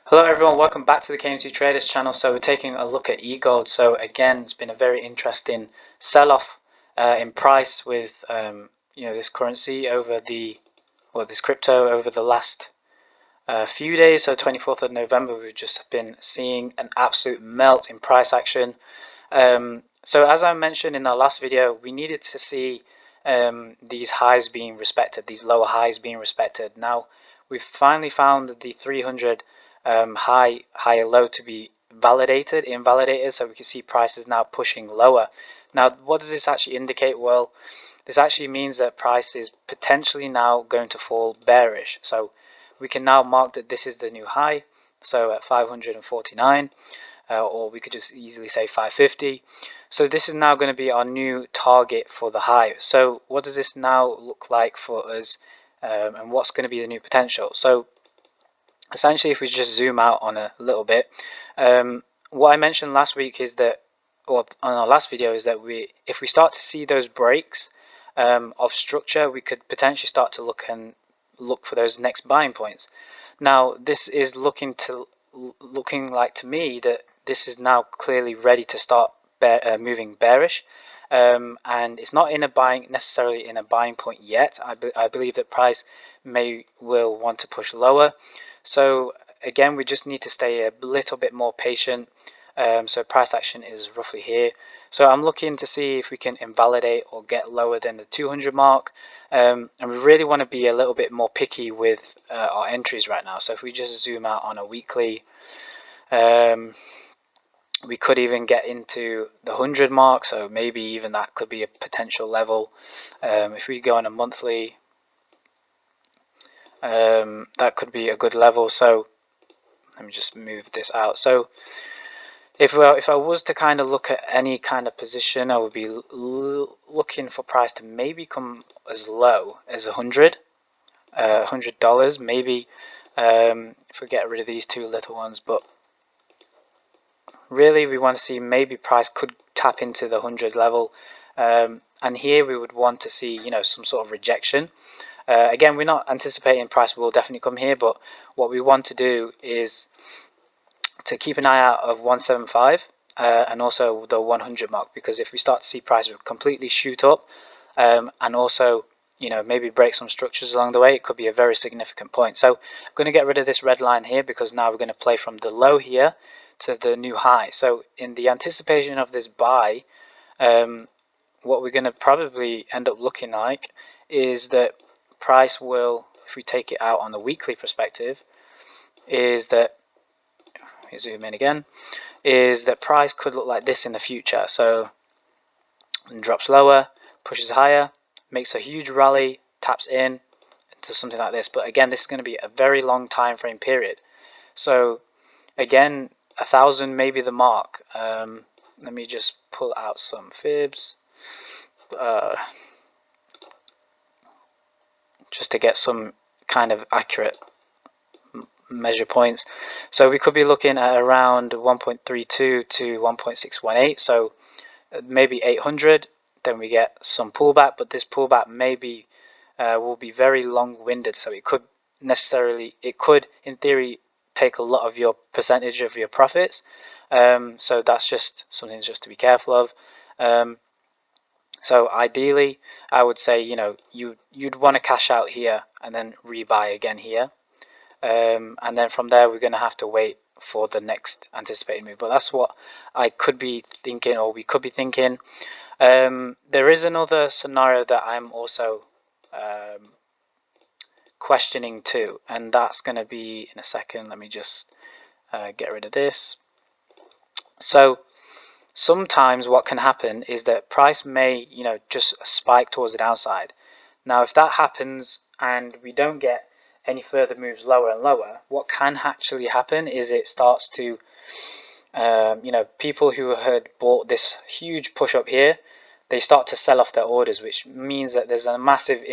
Hello everyone, welcome back to the KMTRADERS channel. So we're taking a look at EGOLD. So again, it's been a very interesting sell-off in price with this currency over this crypto over the last few days. So 24th of November, we've just been seeing an absolute melt in price action. So as I mentioned in our last video, we needed to see these highs being respected, these lower highs being respected. Now we've finally found the 300 high and low to be invalidated, so we can see prices now pushing lower. Now what does this actually indicate? Well, this actually means that price is potentially now going to fall bearish. So we can now mark that this is the new high, so at 549, or we could just easily say 550. So this is now going to be our new target for the high. So what does this now look like for us, and what's going to be the new potential? So essentially, if we just zoom out on a little bit, what I mentioned last week is that, or on our last video, is that if we start to see those breaks of structure, we could potentially start to look for those next buying points. Now this is looking like to me that this is now clearly ready to start moving bearish, and it's not necessarily in a buying point yet. I believe that price will want to push lower. So again, we just need to stay a little bit more patient. So price action is roughly here. So I'm looking to see if we can invalidate or get lower than the 200 mark. And we really want to be a little bit more picky with our entries right now. So if we just zoom out on a weekly, we could even get into the 100 mark. So maybe even that could be a potential level. If we go on a monthly, that could be a good level. So let me just move this out. So if I was to kind of look at any kind of position, I would be looking for price to maybe come as low as $100, maybe, if we get rid of these two little ones. But really we want to see maybe price could tap into the 100 level, and here we would want to see some sort of rejection. Again, we're not anticipating price will definitely come here, but what we want to do is to keep an eye out of 175 and also the 100 mark, because if we start to see price completely shoot up, and also maybe break some structures along the way, it could be a very significant point. So I'm going to get rid of this red line here, because now we're going to play from the low here to the new high. So in the anticipation of this buy, what we're going to probably end up looking like is that price will, if we take it out on the weekly perspective, is that, zoom in again, is that price could look like this in the future. So drops lower, pushes higher, makes a huge rally, taps in into something like this. But again, this is going to be a very long time frame period. So again, 1,000 may be the mark. Let me just pull out some fibs just to get some kind of accurate measure points. So we could be looking at around 1.32 to 1.618, so maybe 800. Then we get some pullback, but this pullback maybe will be very long-winded, so it could in theory take a lot of your percentage of your profits. So that's just something just to be careful of. So ideally, I would say you'd want to cash out here and then rebuy again here. And then from there we're going to have to wait for the next anticipated move. But that's what I could be thinking, or we could be thinking. There is another scenario that I'm also questioning too, and that's going to be in a second. Let me just get rid of this. So sometimes what can happen is that price may just spike towards the downside. Now if that happens and we don't get any further moves lower and lower, what can actually happen is it starts to people who had bought this huge push up here, they start to sell off their orders, which means that there's a massive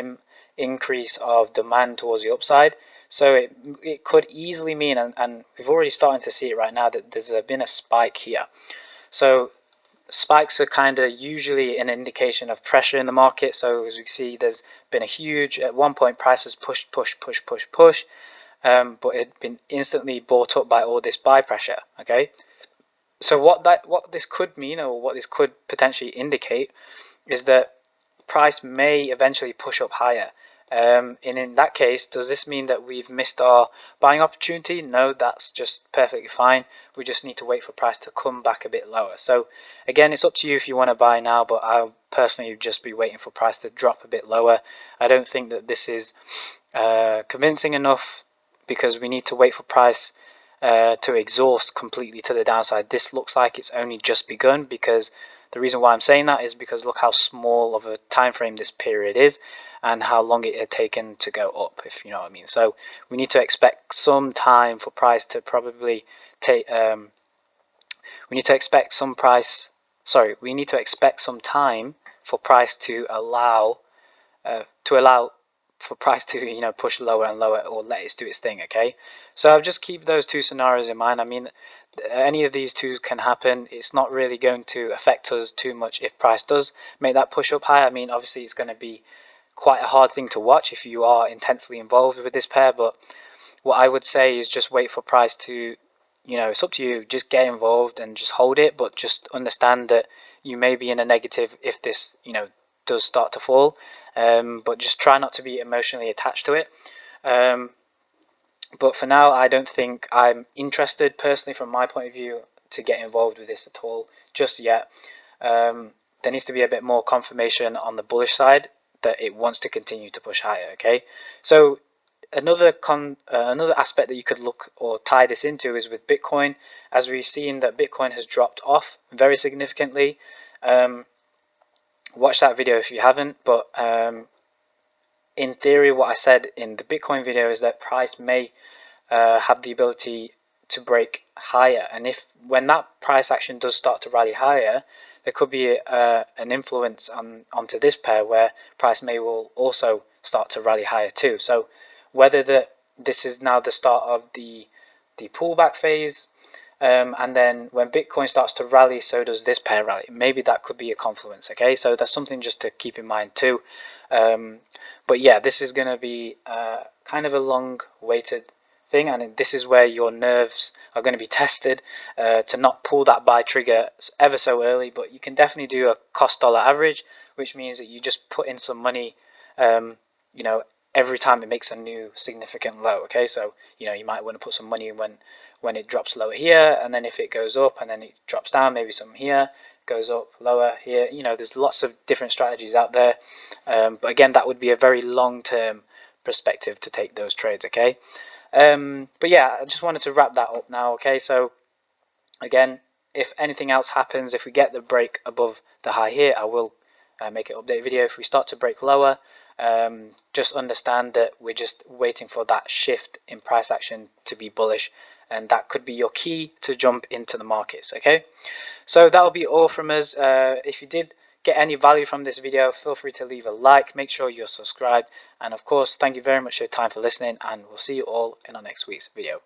increase of demand towards the upside. So it could easily mean, and we've already started to see it right now, that there's been a spike here. So spikes are kind of usually an indication of pressure in the market. So as we see, there's been a huge, at one point prices pushed, but it had been instantly bought up by all this buy pressure. Okay, so what this could mean, or what this could potentially indicate, is that price may eventually push up higher. And in that case, does this mean that we've missed our buying opportunity? No, that's just perfectly fine. We just need to wait for price to come back a bit lower. So again, it's up to you if you want to buy now, but I'll personally just be waiting for price to drop a bit lower. I don't think that this is convincing enough, because we need to wait for price to exhaust completely to the downside. This looks like it's only just begun, because the reason why I'm saying that is because look how small of a time frame this period is and how long it had taken to go up, if you know what I mean. So we need to expect some time for price to probably take we need to expect some time for price to allow for price to push lower and lower, or let it do its thing. Okay, so I'll just keep those two scenarios in mind. I mean, any of these two can happen. It's not really going to affect us too much if price does make that push up high. I mean, obviously it's going to be quite a hard thing to watch if you are intensely involved with this pair, but what I would say is just wait for price to, it's up to you, just get involved and just hold it, but just understand that you may be in a negative if this does start to fall, but just try not to be emotionally attached to it. But for now, I don't think I'm interested personally, from my point of view, to get involved with this at all just yet. There needs to be a bit more confirmation on the bullish side that it wants to continue to push higher. Okay, so another aspect that you could look or tie this into is with Bitcoin. As we've seen that Bitcoin has dropped off very significantly. Watch that video if you haven't, but in theory, what I said in the Bitcoin video is that price may have the ability to break higher, and when that price action does start to rally higher, there could be an influence onto this pair where price may will also start to rally higher too. So whether this is now the start of the pullback phase, and then when Bitcoin starts to rally, so does this pair rally. Maybe that could be a confluence. Okay, so that's something just to keep in mind too. But yeah, this is going to be kind of a long-waited thing, and this is where your nerves are going to be tested to not pull that buy trigger ever so early. But you can definitely do a cost dollar average, which means that you just put in some money, every time it makes a new significant low. Okay, so you might want to put some money when it drops lower here, and then if it goes up and then it drops down, maybe some here, goes up lower here. There's lots of different strategies out there, but again, that would be a very long-term perspective to take those trades. Okay, but yeah, I just wanted to wrap that up now. Okay, so again, if anything else happens, if we get the break above the high here, I will make an update video. If we start to break lower, just understand that we're just waiting for that shift in price action to be bullish, and that could be your key to jump into the markets. Okay, so that'll be all from us. If you did get any value from this video, feel free to leave a like, make sure you're subscribed, and of course, thank you very much for your time for listening, and we'll see you all in our next week's video.